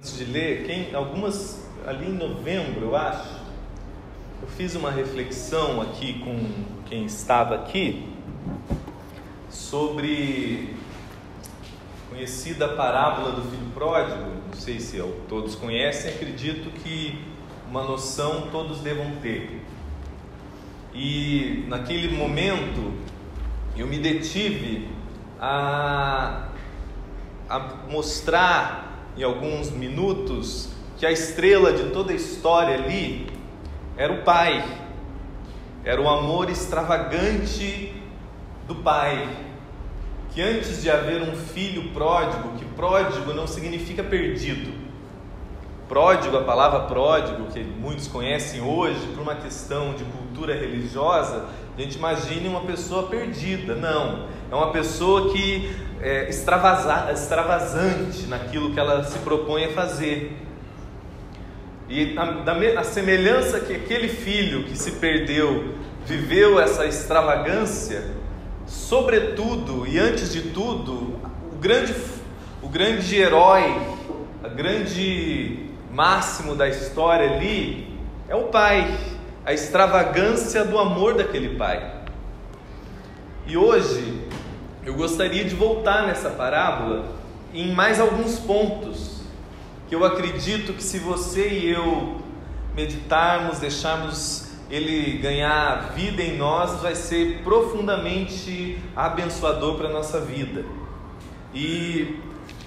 Antes de ler, algumas ali em novembro, eu acho, eu fiz uma reflexão aqui com quem estava aqui sobre a conhecida parábola do filho pródigo. Não sei se todos conhecem, acredito que uma noção todos devam ter. E naquele momento eu me detive a mostrar em alguns minutos que a estrela de toda a história ali era o pai, era o amor extravagante do pai, que antes de haver um filho pródigo, que pródigo não significa perdido, pródigo, a palavra pródigo, que muitos conhecem hoje por uma questão de cultura religiosa, a gente imagina uma pessoa perdida. Não, é uma pessoa que é extravasante naquilo que ela se propõe a fazer. E a semelhança que aquele filho que se perdeu viveu essa extravagância, sobretudo e antes de tudo, o grande herói, a grande máximo da história ali é o pai, a extravagância do amor daquele pai. E hoje eu gostaria de voltar nessa parábola em mais alguns pontos que eu acredito que, se você e eu meditarmos, deixarmos ele ganhar vida em nós, vai ser profundamente abençoador para a nossa vida. E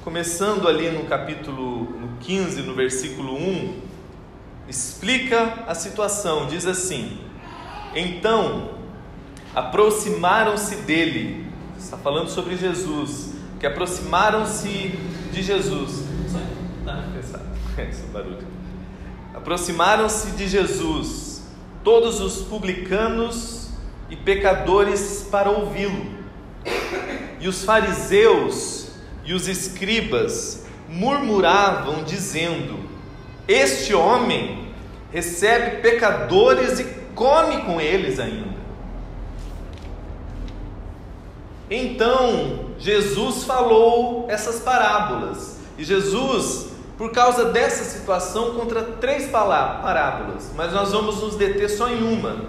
começando ali no capítulo 15, no versículo 1, explica a situação, diz assim: então aproximaram-se dele. Está falando sobre Jesus, que aproximaram-se de Jesus. Esse barulho. Aproximaram-se de Jesus todos os publicanos e pecadores para ouvi-lo. E os fariseus e os escribas murmuravam, dizendo: este homem recebe pecadores e come com eles ainda. Então Jesus falou essas parábolas. E Jesus, por causa dessa situação, conta 3 parábolas, mas nós vamos nos deter só em uma,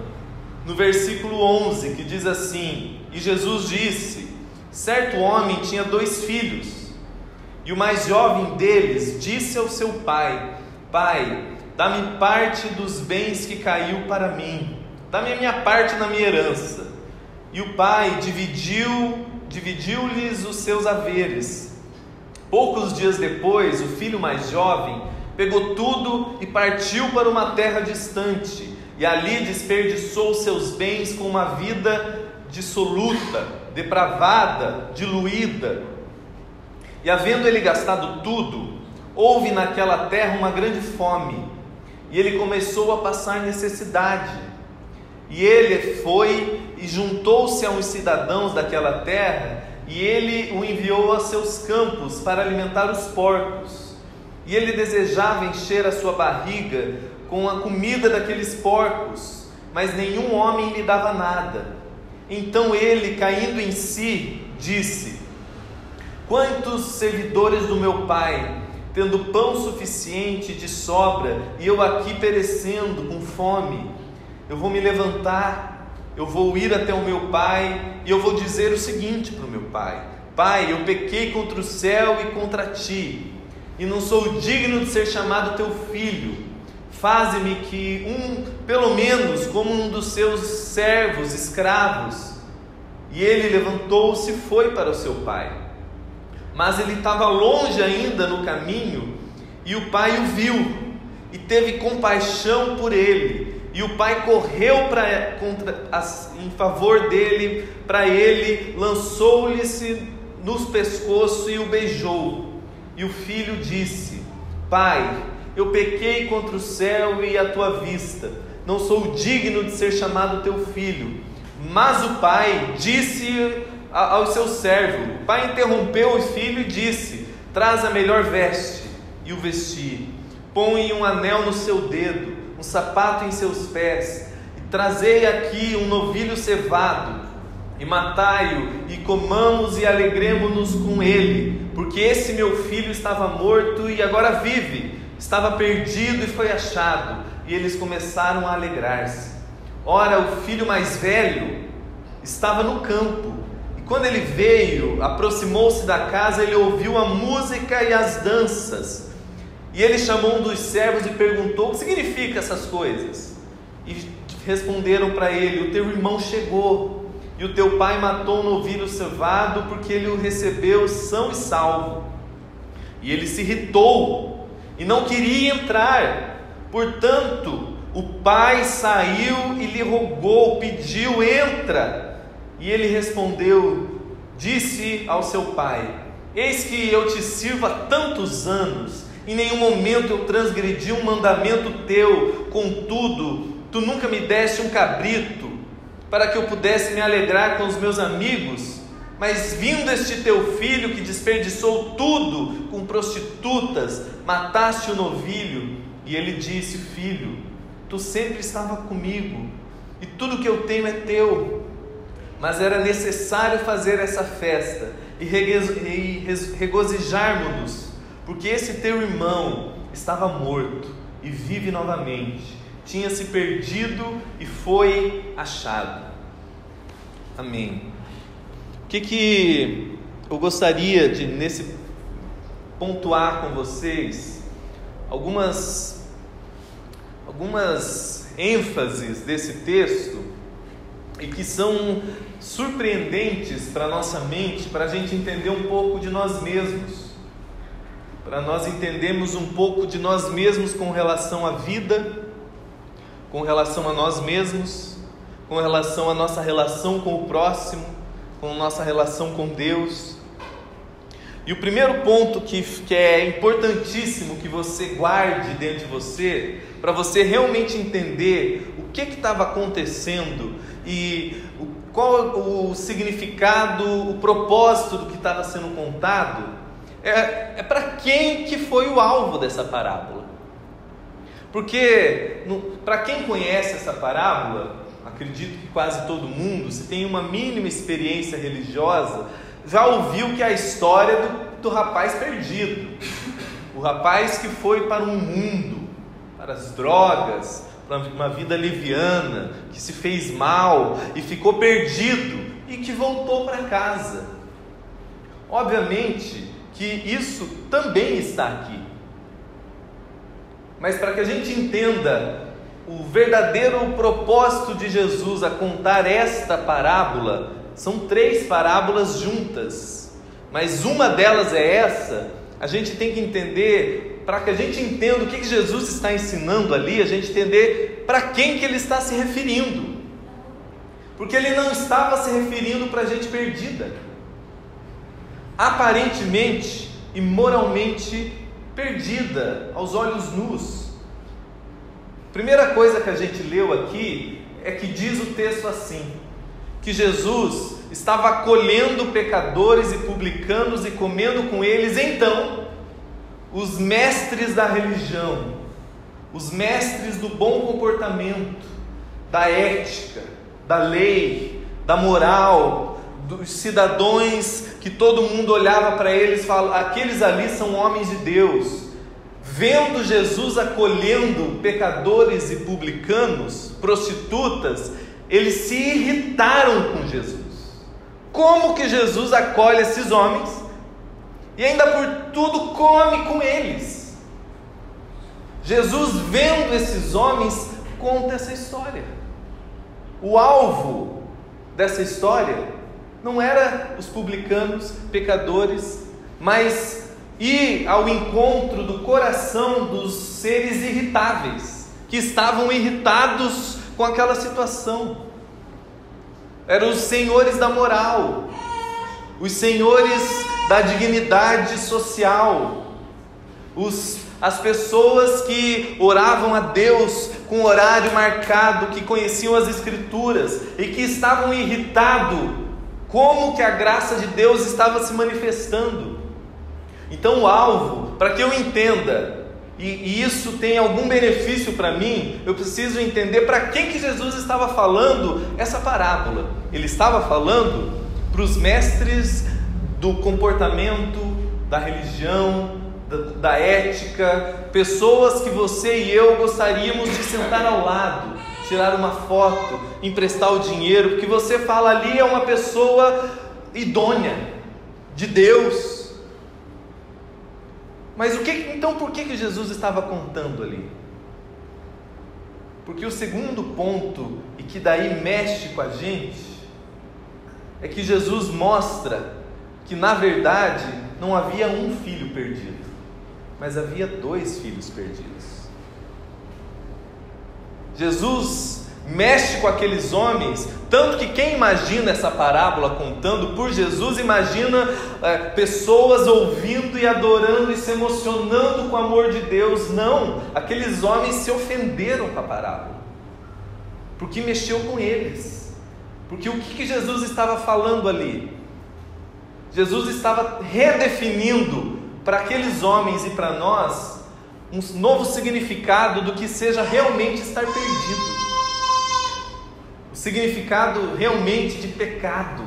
no versículo 11, que diz assim: e Jesus disse: certo homem tinha 2 filhos, e o mais jovem deles disse ao seu pai: pai, dá-me parte dos bens que caiu para mim, dá-me a minha parte na minha herança. E o pai dividiu-lhes os seus haveres. Poucos dias depois, o filho mais jovem pegou tudo e partiu para uma terra distante, e ali desperdiçou seus bens com uma vida dissoluta, depravada, diluída. E havendo ele gastado tudo, houve naquela terra uma grande fome, e ele começou a passar necessidade. E ele foi e juntou-se a uns cidadãos daquela terra, e ele o enviou a seus campos para alimentar os porcos. E ele desejava encher a sua barriga com a comida daqueles porcos, mas nenhum homem lhe dava nada. Então ele, caindo em si, disse: quantos servidores do meu pai, tendo pão suficiente de sobra, e eu aqui perecendo com fome, eu vou me levantar, eu vou ir até o meu pai, e eu vou dizer o seguinte para o meu pai: pai, eu pequei contra o céu e contra ti, e não sou digno de ser chamado teu filho. Faze-me que pelo menos como um dos seus servos, escravos. E ele levantou-se e foi para o seu pai. Mas ele estava longe ainda no caminho, e o pai o viu, e teve compaixão por ele. E o pai correu em favor dele, para ele, lançou-lhe-se nos pescoços e o beijou. E o filho disse: pai, eu pequei contra o céu e a tua vista, não sou digno de ser chamado teu filho. Mas o pai disse ao seu servo, o pai interrompeu o filho e disse: traz a melhor veste e o vestir, põe um anel no seu dedo, um sapato em seus pés, e trazei aqui um novilho cevado, e matai-o, e comamos e alegremo-nos com ele, porque esse meu filho estava morto e agora vive, estava perdido e foi achado. E eles começaram a alegrar-se. Ora, o filho mais velho estava no campo, e quando ele veio, aproximou-se da casa, ele ouviu a música e as danças. E ele chamou um dos servos e perguntou: o que significam essas coisas? E responderam para ele: o teu irmão chegou, e o teu pai matou um novilho cevado, porque ele o recebeu são e salvo. E ele se irritou e não queria entrar. Portanto, o pai saiu e lhe rogou, pediu: entra. E ele respondeu, disse ao seu pai: eis que eu te sirvo há tantos anos, em nenhum momento eu transgredi um mandamento teu, contudo, tu nunca me deste um cabrito, para que eu pudesse me alegrar com os meus amigos. Mas vindo este teu filho, que desperdiçou tudo com prostitutas, mataste o novilho. E ele disse: filho, tu sempre estava comigo, e tudo que eu tenho é teu. Mas era necessário fazer essa festa e regozijarmos-nos, porque esse teu irmão estava morto e vive novamente, tinha se perdido e foi achado. Amém. O que eu gostaria de nesse pontuar com vocês? Algumas ênfases desse texto, e que são surpreendentes para a nossa mente, para a gente entender um pouco de nós mesmos, para nós entendermos um pouco de nós mesmos com relação à vida, com relação a nós mesmos, com relação à nossa relação com o próximo, com a nossa relação com Deus. E o primeiro ponto que é importantíssimo que você guarde dentro de você, para você realmente entender o que estava acontecendo e qual o significado, o propósito do que estava sendo contado, é para quem que foi o alvo dessa parábola. Porque para quem conhece essa parábola, acredito que quase todo mundo, se tem uma mínima experiência religiosa, já ouviu que é a história do rapaz perdido, o rapaz que foi para um mundo, para as drogas, para uma vida leviana, que se fez mal e ficou perdido e que voltou para casa. Obviamente que isso também está aqui, mas para que a gente entenda o verdadeiro propósito de Jesus a contar esta parábola, são 3 parábolas juntas, mas uma delas é essa. A gente tem que entender, para que a gente entenda o que Jesus está ensinando ali, a gente entender para quem que ele está se referindo, porque ele não estava se referindo para gente perdida, aparentemente e moralmente perdida, aos olhos nus. Primeira coisa que a gente leu aqui é que diz o texto assim, que Jesus estava acolhendo pecadores e publicanos e comendo com eles. Então, os mestres da religião, os mestres do bom comportamento, da ética, da lei, da moral, dos cidadãos que todo mundo olhava para eles e falava: aqueles ali são homens de Deus. Vendo Jesus acolhendo pecadores e publicanos, prostitutas, eles se irritaram com Jesus. Como que Jesus acolhe esses homens e ainda por tudo come com eles? Jesus, vendo esses homens, conta essa história. O alvo dessa história não era os publicanos, pecadores, mas ir ao encontro do coração dos seres irritáveis, que estavam irritados com aquela situação. Eram os senhores da moral, os senhores da dignidade social, as pessoas que oravam a Deus com horário marcado, que conheciam as Escrituras e que estavam irritados como que a graça de Deus estava se manifestando. Então o alvo, para que eu entenda e isso tem algum benefício para mim, eu preciso entender para quem que Jesus estava falando essa parábola. Ele estava falando para os mestres do comportamento, da religião, da ética, pessoas que você e eu gostaríamos de sentar ao lado, tirar uma foto, emprestar o dinheiro, porque você fala ali é uma pessoa idônea, de Deus. Mas então por que Jesus estava contando ali? Porque o segundo ponto, e que daí mexe com a gente, é que Jesus mostra que na verdade não havia um filho perdido, mas havia 2 filhos perdidos. Jesus mexe com aqueles homens, tanto que quem imagina essa parábola contando por Jesus, imagina pessoas ouvindo e adorando e se emocionando com o amor de Deus. Não, aqueles homens se ofenderam com a parábola, porque mexeu com eles. Porque o que Jesus estava falando ali? Jesus estava redefinindo para aqueles homens e para nós um novo significado do que seja realmente estar perdido. O significado realmente de pecado,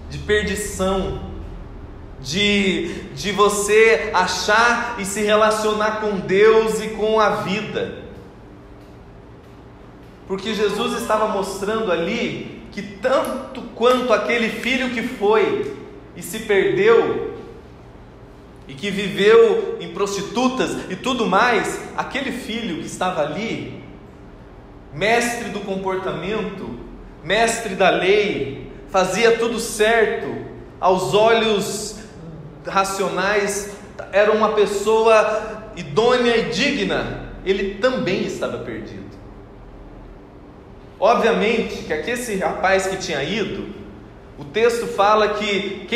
de perdição, de você achar e se relacionar com Deus e com a vida. Porque Jesus estava mostrando ali que tanto quanto aquele filho que foi e se perdeu, e que viveu em prostitutas e tudo mais, aquele filho que estava ali, mestre do comportamento, mestre da lei, fazia tudo certo, aos olhos racionais, era uma pessoa idônea e digna, ele também estava perdido. Obviamente que esse rapaz que tinha ido, o texto fala que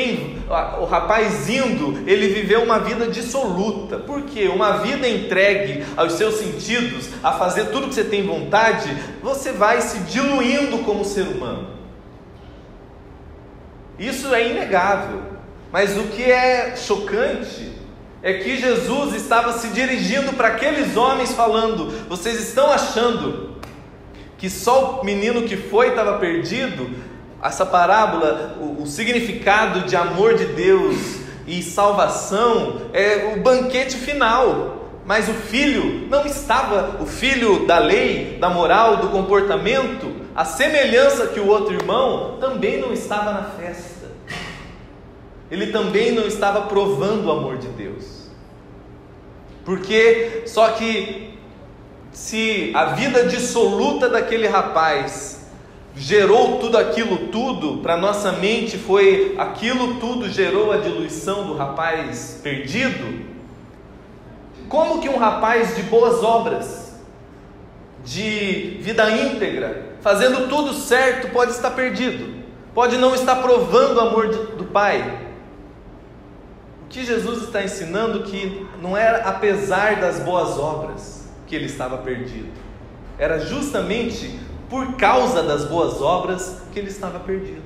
o rapaz indo, ele viveu uma vida dissoluta. Por quê? Uma vida entregue aos seus sentidos, a fazer tudo que você tem vontade, você vai se diluindo como ser humano. Isso é inegável. Mas o que é chocante é que Jesus estava se dirigindo para aqueles homens falando: vocês estão achando que só o menino que foi estava perdido? Essa parábola, o significado de amor de Deus e salvação é o banquete final. Mas o filho não estava, o filho da lei, da moral, do comportamento, a semelhança que o outro irmão, também não estava na festa. Ele também não estava provando o amor de Deus. Porque só que se a vida dissoluta daquele rapaz gerou tudo aquilo tudo, para nossa mente foi aquilo tudo, gerou a diluição do rapaz perdido. Como que um rapaz de boas obras, de vida íntegra, fazendo tudo certo, pode estar perdido? Pode não estar provando o amor do Pai? O que Jesus está ensinando que não era apesar das boas obras que ele estava perdido, era justamente por causa das boas obras que ele estava perdido.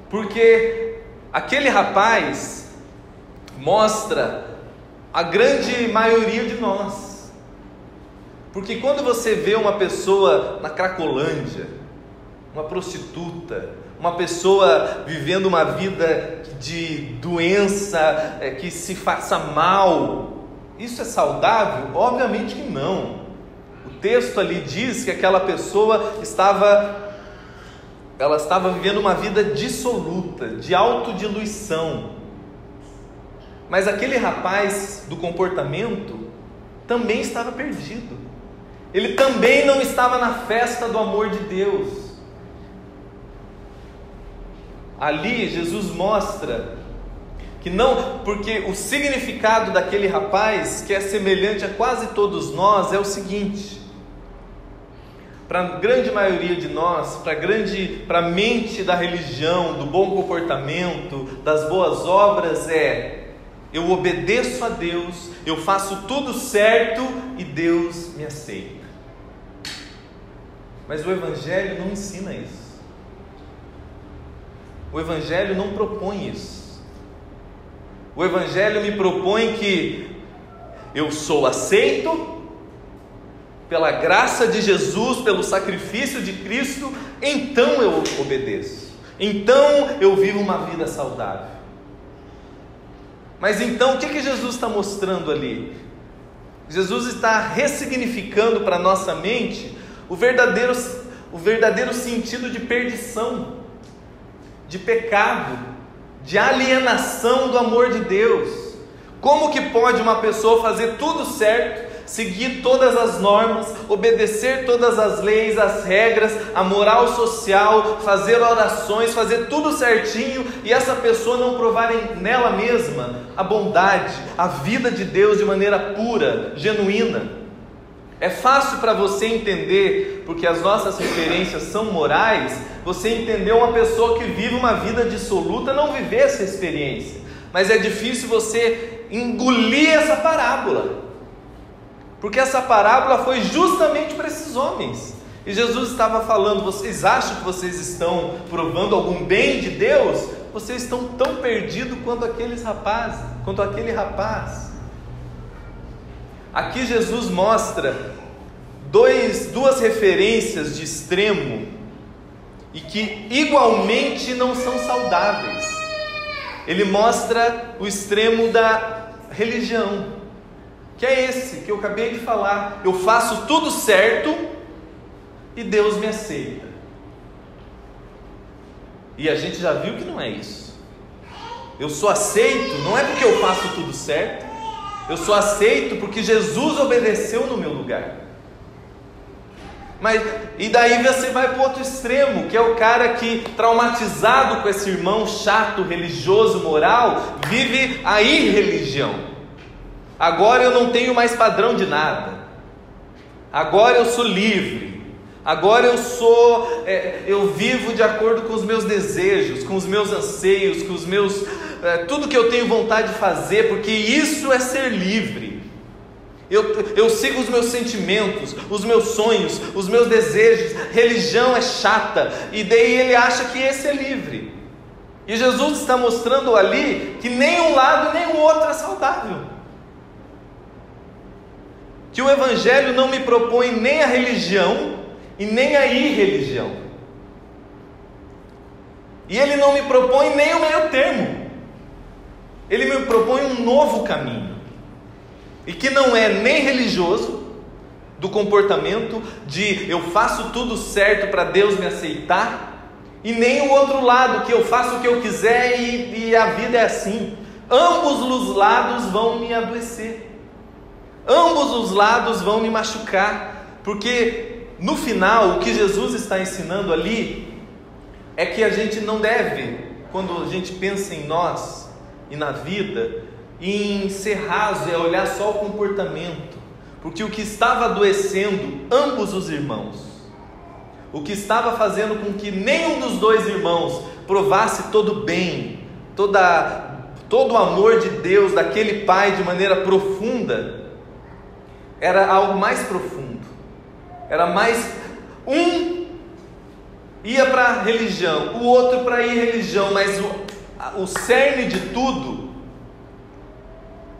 Porque aquele rapaz mostra a grande maioria de nós. Porque quando você vê uma pessoa na Cracolândia, uma prostituta, uma pessoa vivendo uma vida de doença, que se faça mal, isso é saudável? Obviamente que não. O texto ali diz que aquela pessoa estava vivendo uma vida dissoluta, de autodiluição. Mas aquele rapaz do comportamento também estava perdido. Ele também não estava na festa do amor de Deus. Ali Jesus mostra que não, porque o significado daquele rapaz, que é semelhante a quase todos nós, é o seguinte: para a grande maioria de nós, para a mente da religião, do bom comportamento, das boas obras, eu obedeço a Deus, eu faço tudo certo e Deus me aceita. Mas o Evangelho não ensina isso. O Evangelho não propõe isso. O Evangelho me propõe que eu sou aceito pela graça de Jesus, pelo sacrifício de Cristo, então eu obedeço, então eu vivo uma vida saudável. Mas então o que Jesus está mostrando ali? Jesus está ressignificando para a nossa mente o verdadeiro sentido de perdição, de pecado, de alienação do amor de Deus. Como que pode uma pessoa fazer tudo certo, seguir todas as normas, obedecer todas as leis, as regras, a moral social, fazer orações, fazer tudo certinho, e essa pessoa não provar nela mesma a bondade, a vida de Deus de maneira pura, genuína? É fácil para você entender, porque as nossas referências são morais, você entender uma pessoa que vive uma vida dissoluta não viver essa experiência. Mas é difícil você engolir essa parábola, porque essa parábola foi justamente para esses homens. E Jesus estava falando: vocês acham que vocês estão provando algum bem de Deus? Vocês estão tão perdidos quanto aquele rapaz. Aqui Jesus mostra duas referências de extremo e que igualmente não são saudáveis. Ele mostra o extremo da religião, que é esse que eu acabei de falar: eu faço tudo certo e Deus me aceita. E a gente já viu que não é isso. Eu sou aceito não é porque eu faço tudo certo, eu sou aceito porque Jesus obedeceu no meu lugar. E daí você vai para o outro extremo, que é o cara que, traumatizado com esse irmão chato, religioso, moral, vive a irreligião. Agora eu não tenho mais padrão de nada, agora eu sou livre, agora eu vivo de acordo com os meus desejos, com os meus anseios, com os meus, tudo que eu tenho vontade de fazer, porque isso é ser livre. Eu sigo os meus sentimentos, os meus sonhos, os meus desejos. Religião é chata, e daí ele acha que esse é livre. E Jesus está mostrando ali que nem um lado nem o outro é saudável, que o Evangelho não me propõe nem a religião e nem a irreligião, e ele não me propõe nem o meio termo. Ele me propõe um novo caminho, e que não é nem religioso, do comportamento de eu faço tudo certo para Deus me aceitar, e nem o outro lado, que eu faço o que eu quiser e a vida é assim. Ambos os lados vão me adoecer, ambos os lados vão me machucar, porque no final o que Jesus está ensinando ali é que a gente não deve, quando a gente pensa em nós e na vida, em ser raso, é olhar só o comportamento, porque o que estava adoecendo ambos os irmãos, o que estava fazendo com que nenhum dos dois irmãos provasse todo o bem, todo o amor de Deus daquele pai de maneira profunda, era algo mais profundo, era mais, um ia para a religião, o outro para a irreligião, mas o cerne de tudo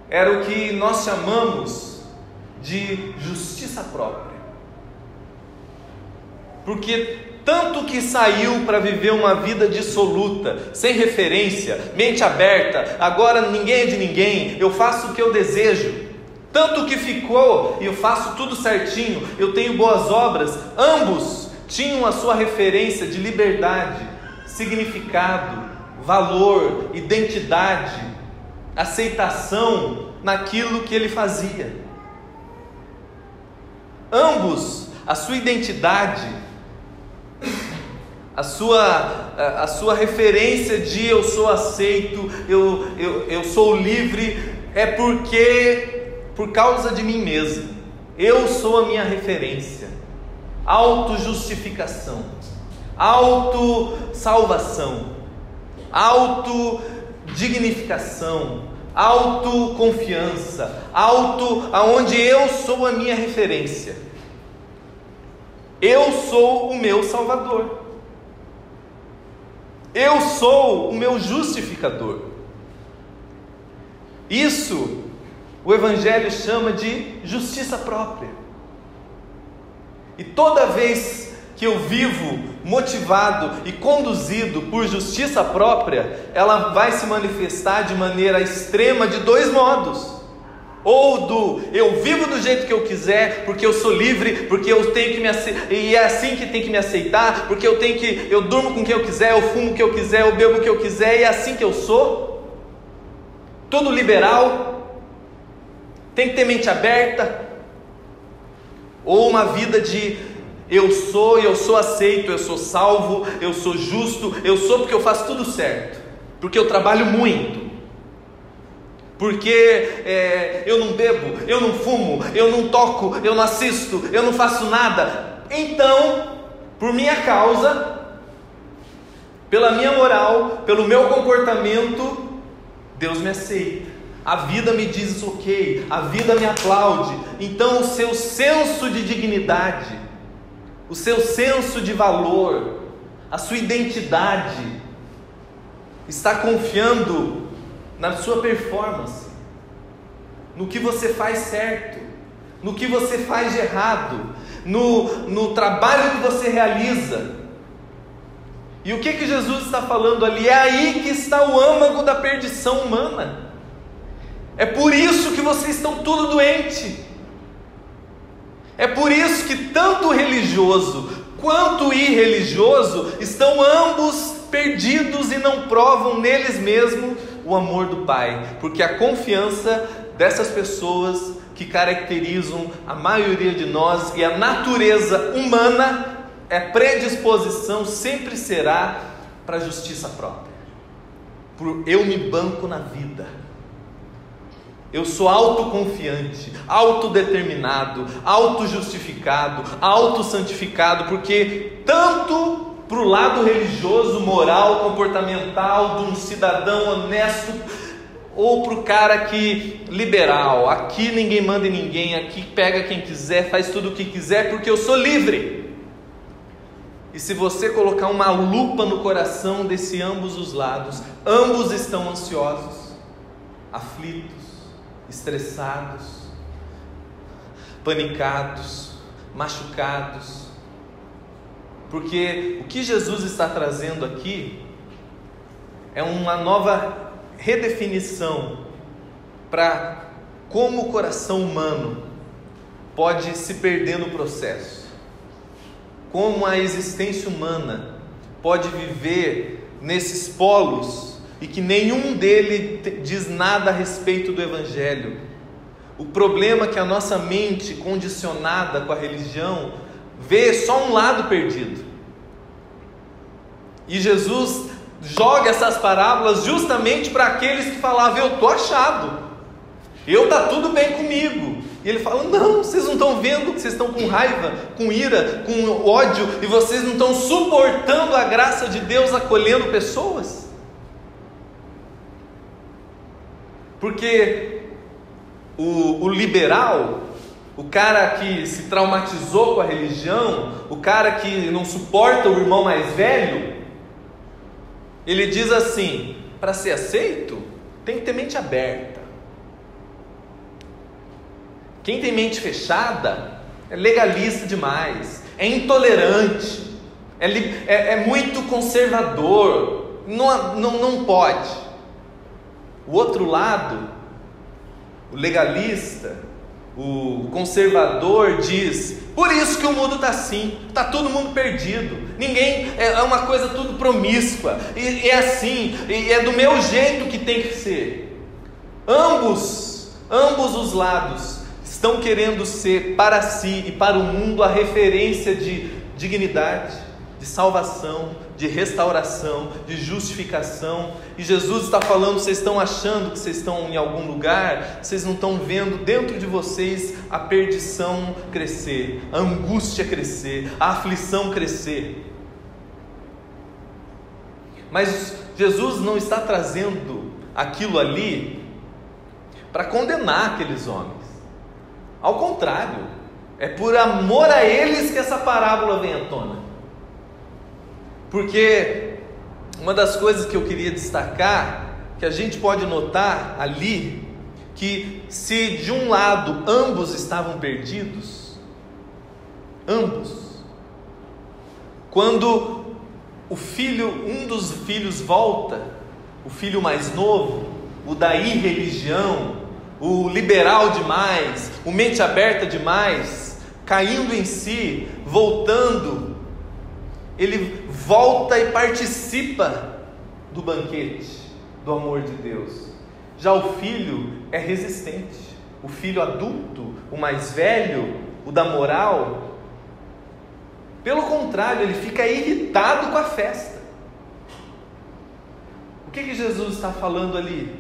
era o que nós chamamos de justiça própria. Porque tanto que saiu para viver uma vida dissoluta, sem referência, mente aberta, agora ninguém é de ninguém, eu faço o que eu desejo, tanto que ficou, e eu faço tudo certinho, eu tenho boas obras, ambos tinham a sua referência de liberdade, significado, valor, identidade, aceitação naquilo que ele fazia. Ambos, a sua identidade, a sua referência de eu sou aceito, eu sou livre, é por causa de mim mesmo. Eu sou a minha referência. Autojustificação, autossalvação, autodignificação, autoconfiança, aonde eu sou a minha referência. Eu sou o meu Salvador, eu sou o meu justificador. Isso o Evangelho chama de justiça própria. E toda vez que eu vivo motivado e conduzido por justiça própria, ela vai se manifestar de maneira extrema de dois modos. Ou eu vivo do jeito que eu quiser, porque eu sou livre, porque eu tenho que me aceitar, e é assim que tem que me aceitar, porque eu durmo com quem eu quiser, eu fumo o que eu quiser, eu bebo o que eu quiser, e é assim que eu sou. Tudo liberal, tem que ter mente aberta. Ou uma vida de eu sou aceito, eu sou salvo, eu sou justo, eu sou porque eu faço tudo certo, porque eu trabalho muito, porque eu não bebo, eu não fumo, eu não toco, eu não assisto, eu não faço nada. Então, por minha causa, pela minha moral, pelo meu comportamento, Deus me aceita. A vida me diz ok, a vida me aplaude. Então o seu senso de dignidade, o seu senso de valor, a sua identidade está confiando na sua performance, no que você faz certo, no que você faz de errado, no trabalho que você realiza. E o que Jesus está falando ali? É aí que está o âmago da perdição humana. É por isso que vocês estão tudo doente. É por isso que tanto o religioso quanto o irreligioso estão ambos perdidos e não provam neles mesmos o amor do Pai, porque a confiança dessas pessoas que caracterizam a maioria de nós e a natureza humana é predisposição, sempre será para a justiça própria. Eu me banco na vida. Eu sou autoconfiante, autodeterminado, autojustificado, autossantificado, porque tanto para o lado religioso, moral, comportamental, de um cidadão honesto, ou para o cara que liberal, aqui ninguém manda em ninguém, aqui pega quem quiser, faz tudo o que quiser, porque eu sou livre. E se você colocar uma lupa no coração desse ambos os lados, ambos estão ansiosos, aflitos, estressados, panicados, machucados, porque o que Jesus está trazendo aqui é uma nova redefinição para como o coração humano pode se perder no processo, como a existência humana pode viver nesses polos e que nenhum dele diz nada a respeito do Evangelho. O problema é que a nossa mente condicionada com a religião vê só um lado perdido. E Jesus joga essas parábolas justamente para aqueles que falavam: eu estou achado, está tudo bem comigo. E ele fala: não, vocês não estão vendo que vocês estão com raiva, com ira, com ódio, e vocês não estão suportando a graça de Deus acolhendo pessoas? Porque o liberal, o cara que se traumatizou com a religião, o cara que não suporta o irmão mais velho, ele diz assim: para ser aceito, tem que ter mente aberta. Quem tem mente fechada é legalista demais, é intolerante, é muito conservador, não pode. O outro lado, o legalista, o conservador diz: por isso que o mundo está assim, está todo mundo perdido, ninguém, é uma coisa tudo promíscua, e é assim, e é do meu jeito que tem que ser. Ambos os lados estão querendo ser para si e para o mundo a referência de dignidade, de salvação, de restauração, de justificação. E Jesus está falando: vocês estão achando que vocês estão em algum lugar, vocês não estão vendo dentro de vocês a perdição crescer, a angústia crescer, a aflição crescer. Mas Jesus não está trazendo aquilo ali para condenar aqueles homens. Ao contrário, é por amor a eles que essa parábola vem à tona. Porque uma das coisas que eu queria destacar, que a gente pode notar ali, que se de um lado ambos estavam perdidos, quando um dos filhos volta, o filho mais novo, o da irreligião, o liberal demais, o mente aberta demais, caindo em si, voltando, ele volta e participa do banquete, do amor de Deus. Já o filho é resistente, o filho adulto, o mais velho, o da moral, pelo contrário, ele fica irritado com a festa. O que Jesus está falando ali?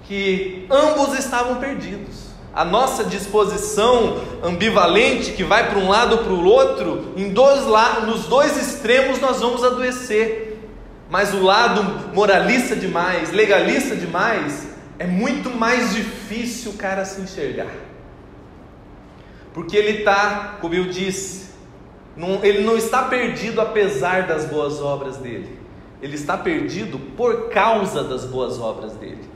Que ambos estavam perdidos. A nossa disposição ambivalente, que vai para um lado ou para o outro, nos dois extremos nós vamos adoecer. Mas o lado moralista demais, legalista demais, é muito mais difícil o cara se enxergar. Porque ele está, como eu disse, ele não está perdido apesar das boas obras dele. Ele está perdido por causa das boas obras dele.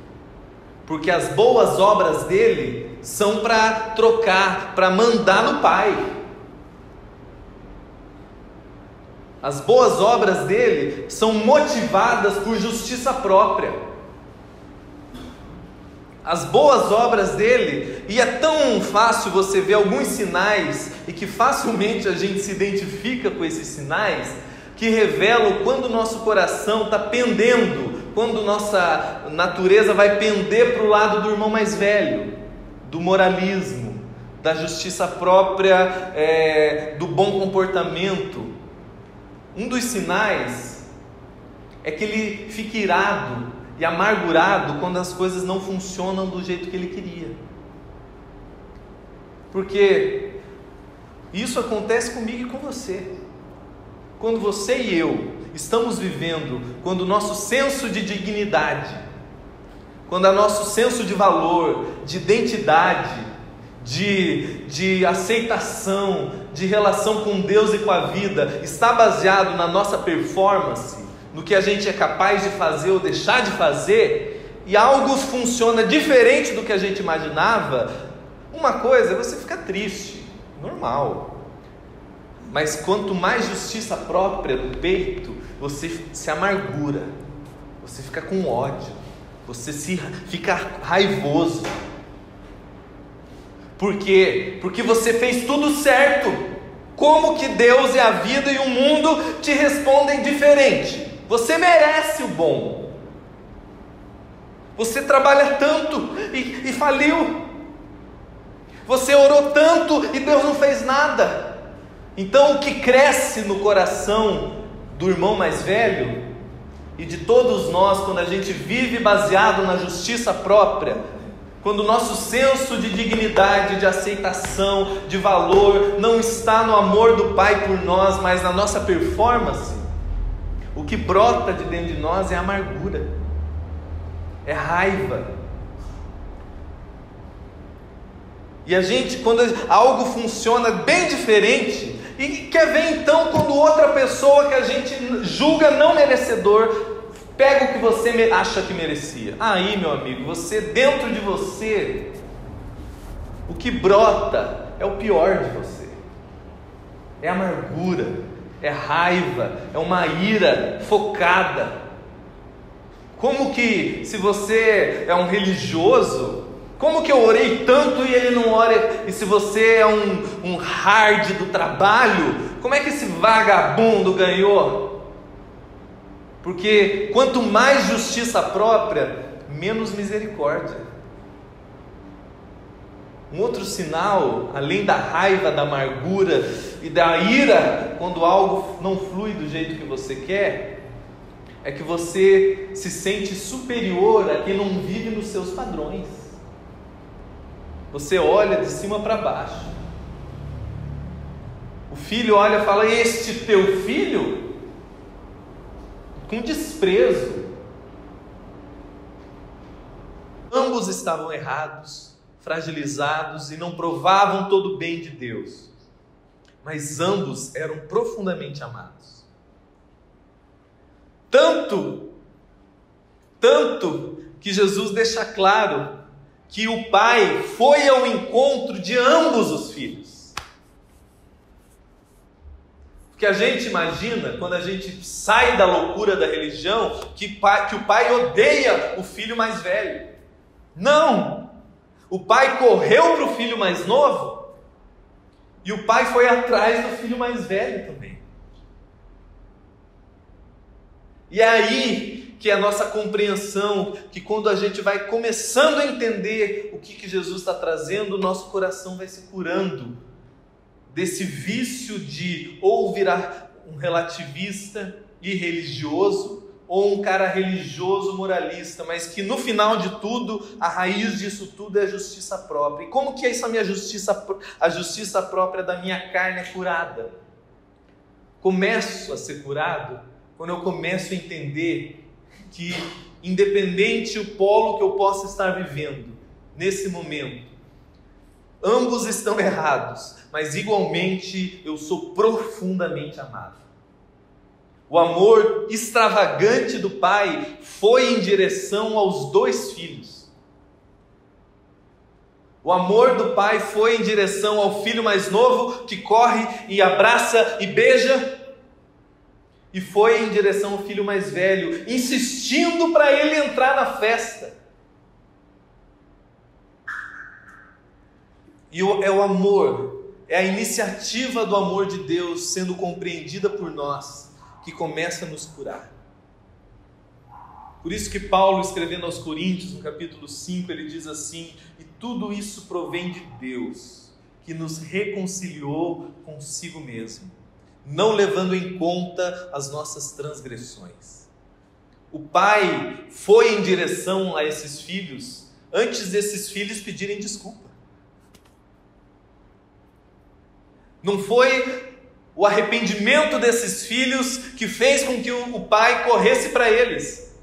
Porque as boas obras dele são para trocar, para mandar no Pai. As boas obras dele são motivadas por justiça própria. As boas obras dele, e é tão fácil você ver alguns sinais, e que facilmente a gente se identifica com esses sinais, que revelam quando o nosso coração está pendendo, quando nossa natureza vai pender para o lado do irmão mais velho, do moralismo, da justiça própria, do bom comportamento. Um dos sinais é que ele fica irado e amargurado quando as coisas não funcionam do jeito que ele queria. Porque isso acontece comigo e com você. Quando você e eu estamos vivendo, quando o nosso senso de dignidade, quando o nosso senso de valor, de identidade, de aceitação, de relação com Deus e com a vida, está baseado na nossa performance, no que a gente é capaz de fazer ou deixar de fazer, e algo funciona diferente do que a gente imaginava, uma coisa é você ficar triste, normal. Mas quanto mais justiça própria no peito, você se amargura, você fica com ódio, você fica raivoso. Por quê? Porque você fez tudo certo. Como que Deus e a vida e o mundo te respondem diferente? Você merece o bom. Você trabalha tanto e faliu. Você orou tanto e Deus não fez nada. Então o que cresce no coração do irmão mais velho e de todos nós, quando a gente vive baseado na justiça própria, quando o nosso senso de dignidade, de aceitação, de valor não está no amor do Pai por nós, mas na nossa performance, o que brota de dentro de nós é amargura, é raiva. E a gente, quando algo funciona bem diferente, e quer ver então quando outra pessoa que a gente julga não merecedor pega o que você acha que merecia. Aí, meu amigo, você, dentro de você, o que brota é o pior de você. É amargura, é raiva, é uma ira focada. Como que, se você é um religioso, como que eu orei tanto e ele não ora? E se você é um hard do trabalho, como é que esse vagabundo ganhou? Porque quanto mais justiça própria, menos misericórdia. Um outro sinal, além da raiva, da amargura e da ira, quando algo não flui do jeito que você quer, é que você se sente superior a quem não vive nos seus padrões. Você olha de cima para baixo. O filho olha e fala: este teu filho? Com desprezo. Ambos estavam errados, fragilizados e não provavam todo o bem de Deus, mas ambos eram profundamente amados. Tanto que Jesus deixa claro que o pai foi ao encontro de ambos os filhos. Porque a gente imagina, quando a gente sai da loucura da religião, que o pai odeia o filho mais velho. Não! O pai correu para o filho mais novo e o pai foi atrás do filho mais velho também. E é aí que a nossa compreensão, que quando a gente vai começando a entender o que Jesus está trazendo, o nosso coração vai se curando desse vício de ou virar um relativista irreligioso, ou um cara religioso moralista, mas que no final de tudo, a raiz disso tudo é a justiça própria. E como que essa minha justiça, a justiça própria da minha carne é curada? Começo a ser curado quando eu começo a entender que, independente o polo que eu possa estar vivendo nesse momento, ambos estão errados, mas igualmente eu sou profundamente amado. O amor extravagante do pai foi em direção aos dois filhos. O amor do pai foi em direção ao filho mais novo, que corre e abraça e beija, e foi em direção ao filho mais velho, insistindo para ele entrar na festa. E é o amor, é a iniciativa do amor de Deus sendo compreendida por nós, que começa a nos curar. Por isso que Paulo, escrevendo aos Coríntios, no capítulo 5, ele diz assim: e tudo isso provém de Deus, que nos reconciliou consigo mesmo, não levando em conta as nossas transgressões. O pai foi em direção a esses filhos, antes desses filhos pedirem desculpa. Não foi o arrependimento desses filhos que fez com que o pai corresse para eles.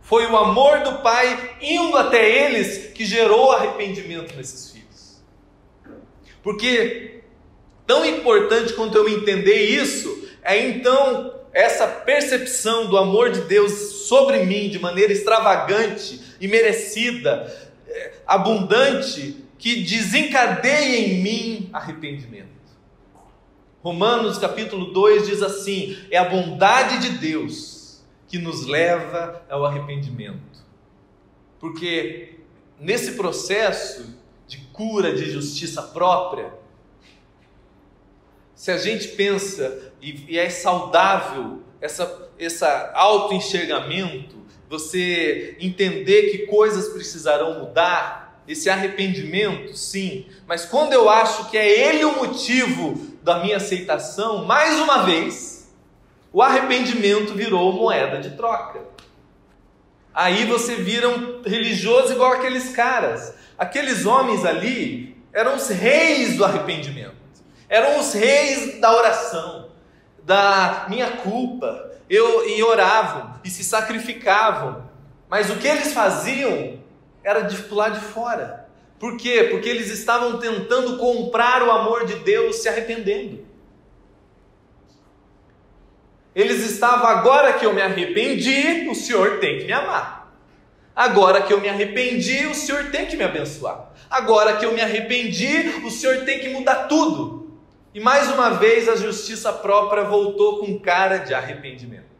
Foi o amor do pai indo até eles que gerou arrependimento nesses filhos. Porque tão importante quanto eu entender isso, é então essa percepção do amor de Deus sobre mim de maneira extravagante, imerecida, abundante, que desencadeia em mim arrependimento. Romanos capítulo 2 diz assim: é a bondade de Deus que nos leva ao arrependimento. Porque nesse processo de cura, de justiça própria, se a gente pensa, e é saudável essa auto-enxergamento, você entender que coisas precisarão mudar, esse arrependimento, sim, mas quando eu acho que é ele o motivo da minha aceitação, mais uma vez, o arrependimento virou moeda de troca. Aí você vira um religioso igual aqueles caras. Aqueles homens ali eram os reis do arrependimento, eram os reis da oração, da minha culpa, e oravam, e se sacrificavam, mas o que eles faziam era de pular de fora. Por quê? Porque eles estavam tentando comprar o amor de Deus se arrependendo. Eles estavam: agora que eu me arrependi, o Senhor tem que me amar. Agora que eu me arrependi, o Senhor tem que me abençoar. Agora que eu me arrependi, o Senhor tem que mudar tudo. E mais uma vez a justiça própria voltou com cara de arrependimento.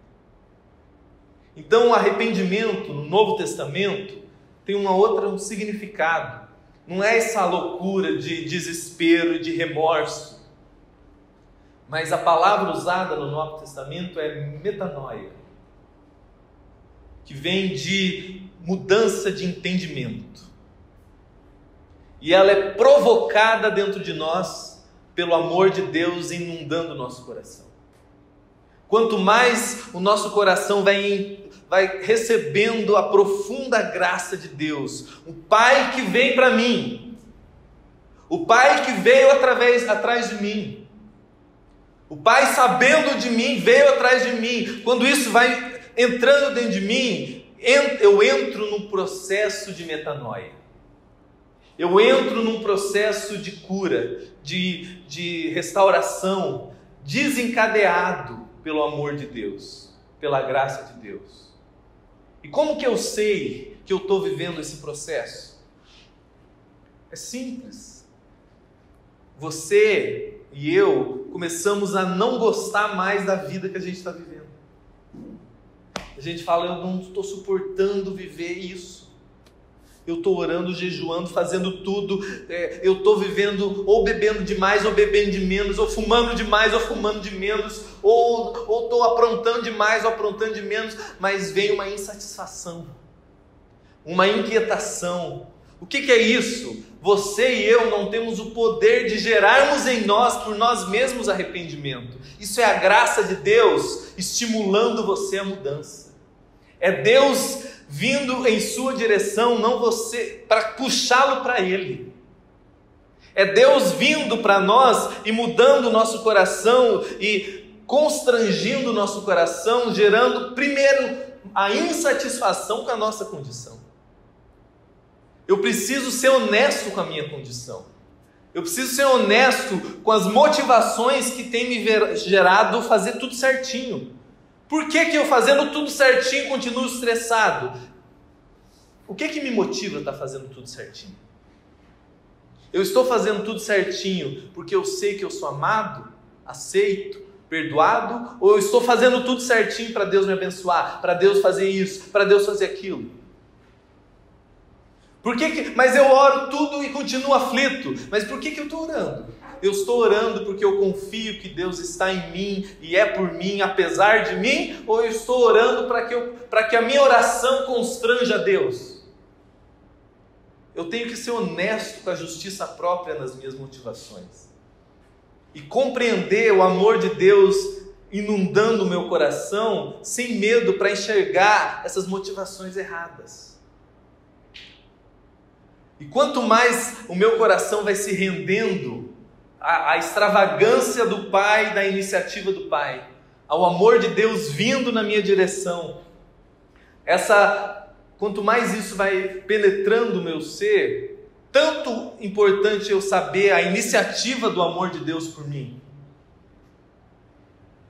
Então o arrependimento no Novo Testamento tem um significado. Não é essa loucura de desespero e de remorso. Mas a palavra usada no Novo Testamento é metanoia, que vem de mudança de entendimento. E ela é provocada dentro de nós pelo amor de Deus inundando o nosso coração. Quanto mais o nosso coração vai recebendo a profunda graça de Deus, o Pai que vem para mim, o Pai que veio atrás de mim, o Pai sabendo de mim, veio atrás de mim. Quando isso vai entrando dentro de mim, eu entro num processo de metanoia. Eu entro num processo de cura, de restauração, desencadeado pelo amor de Deus, pela graça de Deus. E como que eu sei que eu estou vivendo esse processo? É simples. Você e eu começamos a não gostar mais da vida que a gente está vivendo. A gente fala, eu não estou suportando viver isso. Eu estou orando, jejuando, fazendo tudo. Eu estou vivendo ou bebendo demais ou bebendo de menos, ou fumando demais ou fumando de menos, ou estou aprontando demais ou aprontando de menos, mas vem uma insatisfação, uma inquietação. O que é isso? Você e eu não temos o poder de gerarmos em nós, por nós mesmos, arrependimento. Isso é a graça de Deus estimulando você à mudança. É Deus vindo em sua direção, não você, para puxá-lo para Ele. É Deus vindo para nós e mudando o nosso coração e constrangindo o nosso coração, gerando primeiro a insatisfação com a nossa condição. Eu preciso ser honesto com a minha condição. Eu preciso ser honesto com as motivações que têm me gerado fazer tudo certinho. Por que eu fazendo tudo certinho continuo estressado? O que me motiva a estar fazendo tudo certinho? Eu estou fazendo tudo certinho porque eu sei que eu sou amado, aceito, perdoado? Ou eu estou fazendo tudo certinho para Deus me abençoar, para Deus fazer isso, para Deus fazer aquilo? Mas eu oro tudo e continuo aflito. Mas por que eu estou orando? Eu estou orando porque eu confio que Deus está em mim e é por mim, apesar de mim? Ou eu estou orando para que a minha oração constranja a Deus? Eu tenho que ser honesto com a justiça própria nas minhas motivações. E compreender o amor de Deus inundando o meu coração, sem medo, para enxergar essas motivações erradas. E quanto mais o meu coração vai se rendendo à extravagância do Pai, da iniciativa do Pai, ao amor de Deus vindo na minha direção, quanto mais isso vai penetrando o meu ser, tanto importante eu saber a iniciativa do amor de Deus por mim.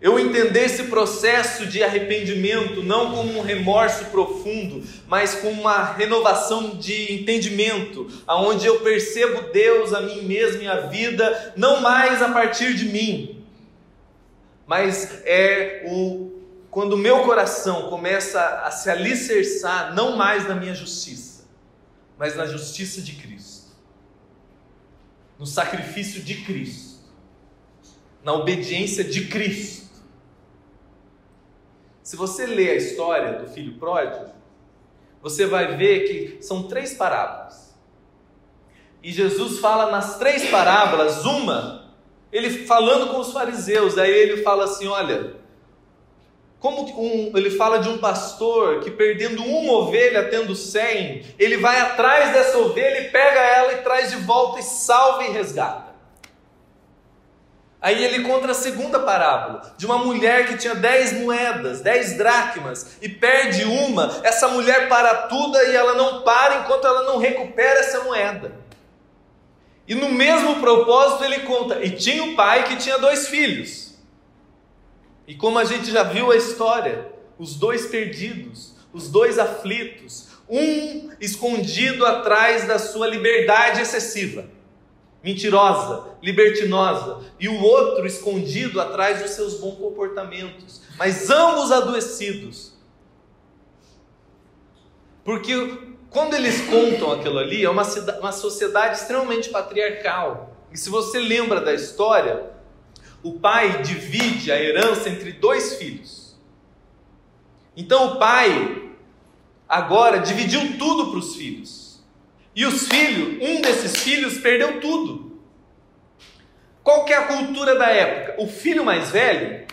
Eu entender esse processo de arrependimento não como um remorso profundo, mas como uma renovação de entendimento, onde eu percebo Deus, a mim mesmo e a vida, não mais a partir de mim, mas quando o meu coração começa a se alicerçar não mais na minha justiça, mas na justiça de Cristo, no sacrifício de Cristo, na obediência de Cristo. Se você ler a história do filho pródigo, você vai ver que são 3 parábolas. E Jesus fala nas 3 parábolas, ele falando com os fariseus, aí ele fala assim, olha, ele fala de um pastor que perdendo uma ovelha, tendo 100, ele vai atrás dessa ovelha e pega ela e traz de volta e salva e resgata. Aí ele conta a segunda parábola, de uma mulher que tinha 10 moedas, 10 dracmas, e perde uma, essa mulher para tudo e ela não para enquanto ela não recupera essa moeda. E no mesmo propósito ele conta, e tinha o pai que tinha 2 filhos. E como a gente já viu a história, os 2 perdidos, os 2 aflitos, um escondido atrás da sua liberdade excessiva, mentirosa, libertinosa, e o outro escondido atrás dos seus bons comportamentos, mas ambos adoecidos. Porque quando eles contam aquilo ali, é uma sociedade extremamente patriarcal. E se você lembra da história, o pai divide a herança entre 2 filhos. Então o pai agora dividiu tudo para os filhos. E os filhos, um desses filhos perdeu tudo. Qual que é a cultura da época? O filho mais velho,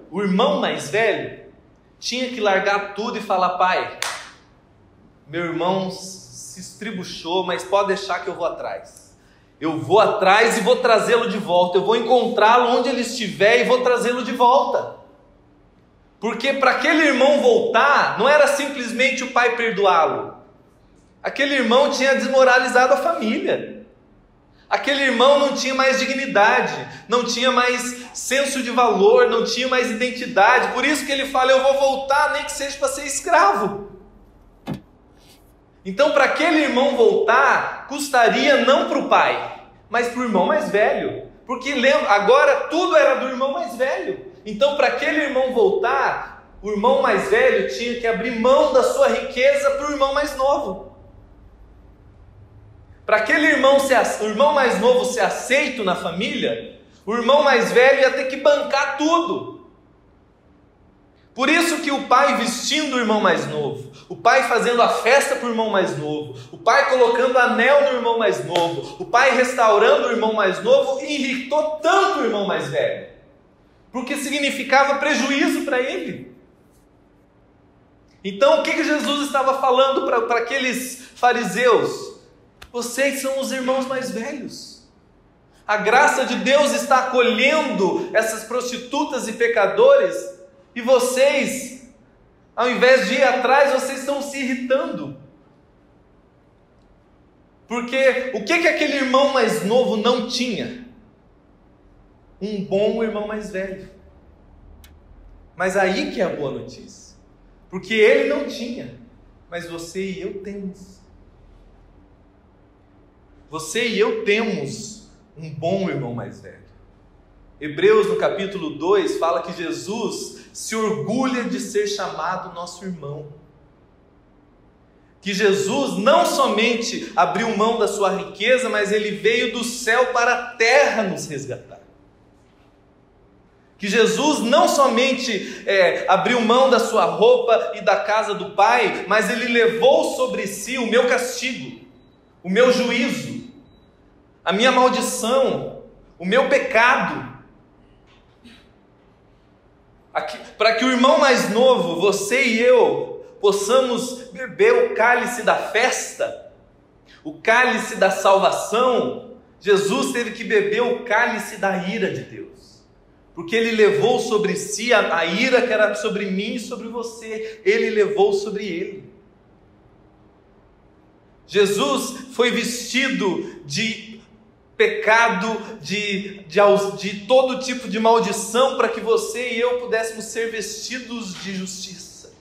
o irmão mais velho, tinha que largar tudo e falar, pai, meu irmão se estribuchou, mas pode deixar que eu vou atrás. Eu vou atrás e vou trazê-lo de volta. Eu vou encontrá-lo onde ele estiver e vou trazê-lo de volta. Porque para aquele irmão voltar, não era simplesmente o pai perdoá-lo. Aquele irmão tinha desmoralizado a família. Aquele irmão não tinha mais dignidade, não tinha mais senso de valor, não tinha mais identidade. Por isso que ele fala, eu vou voltar, nem que seja para ser escravo. Então, para aquele irmão voltar, custaria não para o pai, mas para o irmão mais velho. Porque agora tudo era do irmão mais velho. Então, para aquele irmão voltar, o irmão mais velho tinha que abrir mão da sua riqueza para o irmão mais novo. Para aquele irmão o irmão mais novo ser aceito na família, o irmão mais velho ia ter que bancar tudo. Por isso que o pai vestindo o irmão mais novo, o pai fazendo a festa para o irmão mais novo, o pai colocando anel no irmão mais novo, o pai restaurando o irmão mais novo, irritou tanto o irmão mais velho, porque significava prejuízo para ele. Então o que Jesus estava falando para aqueles fariseus? Vocês são os irmãos mais velhos. A graça de Deus está acolhendo essas prostitutas e pecadores, e vocês, ao invés de ir atrás, vocês estão se irritando. Porque o que aquele irmão mais novo não tinha? Um bom irmão mais velho. Mas aí que é a boa notícia. Porque ele não tinha, mas você e eu temos. Você e eu temos um bom irmão mais velho. Hebreus no capítulo 2 fala que Jesus se orgulha de ser chamado nosso irmão. Que Jesus não somente abriu mão da sua riqueza, mas ele veio do céu para a terra nos resgatar. Que Jesus não somente abriu mão da sua roupa e da casa do Pai, mas ele levou sobre si o meu castigo, o meu juízo, a minha maldição, o meu pecado. Para que o irmão mais novo, você e eu, possamos beber o cálice da festa, o cálice da salvação, Jesus teve que beber o cálice da ira de Deus, porque ele levou sobre si a ira que era sobre mim e sobre você, ele levou sobre ele. Jesus foi vestido de pecado, de todo tipo de maldição, para que você e eu pudéssemos ser vestidos de justiça.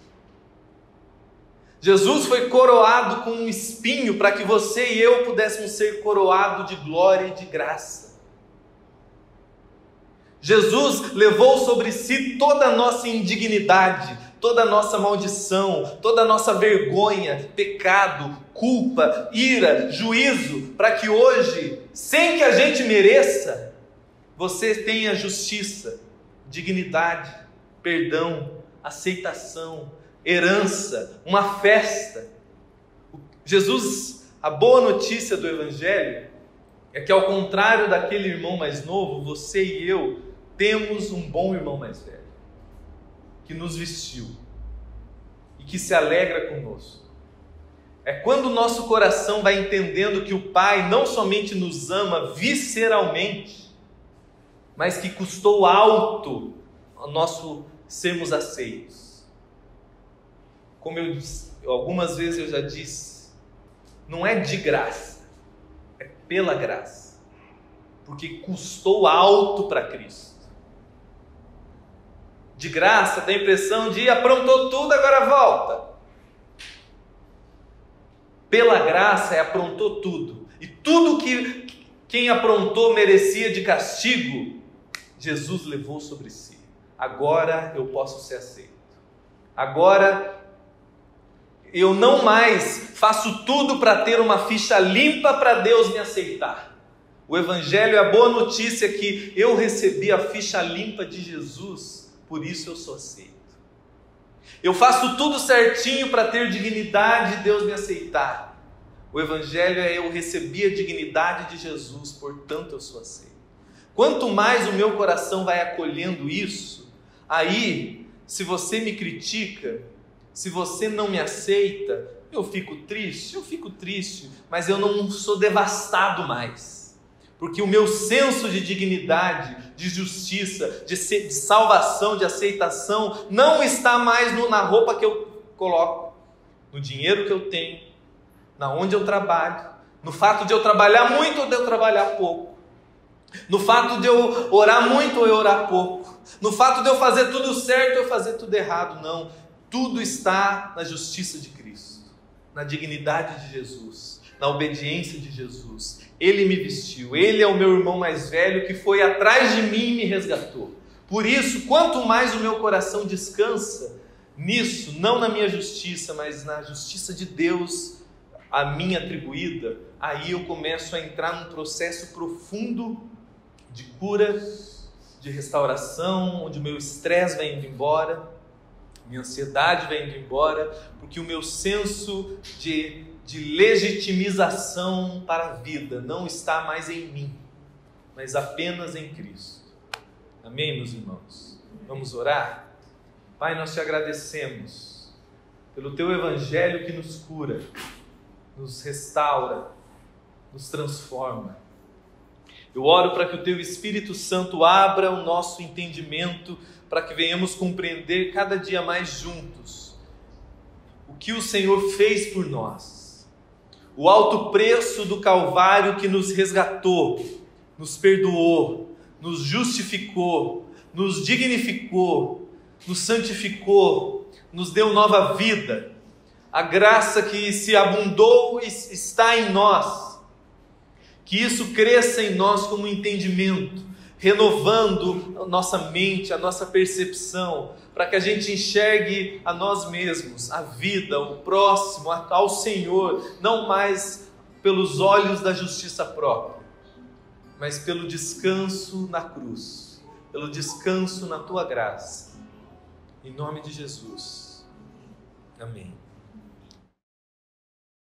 Jesus foi coroado com um espinho, para que você e eu pudéssemos ser coroados de glória e de graça. Jesus levou sobre si toda a nossa indignidade, toda a nossa maldição, toda a nossa vergonha, pecado, culpa, ira, juízo, para que hoje, sem que a gente mereça, você tenha justiça, dignidade, perdão, aceitação, herança, uma festa. Jesus, a boa notícia do Evangelho é que, ao contrário daquele irmão mais novo, você e eu temos um bom irmão mais velho, que nos vestiu e que se alegra conosco. É quando o nosso coração vai entendendo que o Pai não somente nos ama visceralmente, mas que custou alto ao nosso sermos aceitos. Como algumas vezes eu já disse, não é de graça, é pela graça, porque custou alto para Cristo. De graça dá a impressão de aprontou tudo, agora volta. Pela graça aprontou tudo, e tudo que quem aprontou merecia de castigo, Jesus levou sobre si. Agora eu posso ser aceito. Agora eu não mais faço tudo para ter uma ficha limpa para Deus me aceitar. O Evangelho é a boa notícia que eu recebi a ficha limpa de Jesus, por isso eu sou aceito. Eu faço tudo certinho para ter dignidade e Deus me aceitar. O Evangelho é eu recebi a dignidade de Jesus, portanto eu sou aceito. Quanto mais o meu coração vai acolhendo isso, aí, se você me critica, se você não me aceita, eu fico triste, mas eu não sou devastado mais. Porque o meu senso de dignidade, de justiça, de salvação, de aceitação, não está mais na roupa que eu coloco, no dinheiro que eu tenho, na onde eu trabalho, no fato de eu trabalhar muito ou de eu trabalhar pouco, no fato de eu orar muito ou eu orar pouco, no fato de eu fazer tudo certo ou eu fazer tudo errado. Não, tudo está na justiça de Cristo. na dignidade de Jesus, na obediência de Jesus. Ele me vestiu, Ele é o meu irmão mais velho que foi atrás de mim e me resgatou. Por isso, quanto mais o meu coração descansa nisso, não na minha justiça, mas na justiça de Deus, a mim atribuída, aí eu começo a entrar num processo profundo de cura, de restauração, onde o meu estresse vai indo embora, minha ansiedade vai indo embora, porque o meu senso de legitimização para a vida não está mais em mim, mas apenas em Cristo. Amém, meus irmãos? Vamos orar? Pai, nós te agradecemos pelo teu evangelho que nos cura, nos restaura, nos transforma. Eu oro para que o teu Espírito Santo abra o nosso entendimento, para que venhamos compreender cada dia mais juntos o que o Senhor fez por nós, o alto preço do Calvário que nos resgatou, nos perdoou, nos justificou, nos dignificou, nos santificou, nos deu nova vida. A graça que se abundou está em nós. Que isso cresça em nós como entendimento, renovando a nossa mente, a nossa percepção, para que a gente enxergue a nós mesmos, a vida, o próximo, ao Senhor, não mais pelos olhos da justiça própria, mas pelo descanso na cruz, pelo descanso na tua graça. Em nome de Jesus. Amém.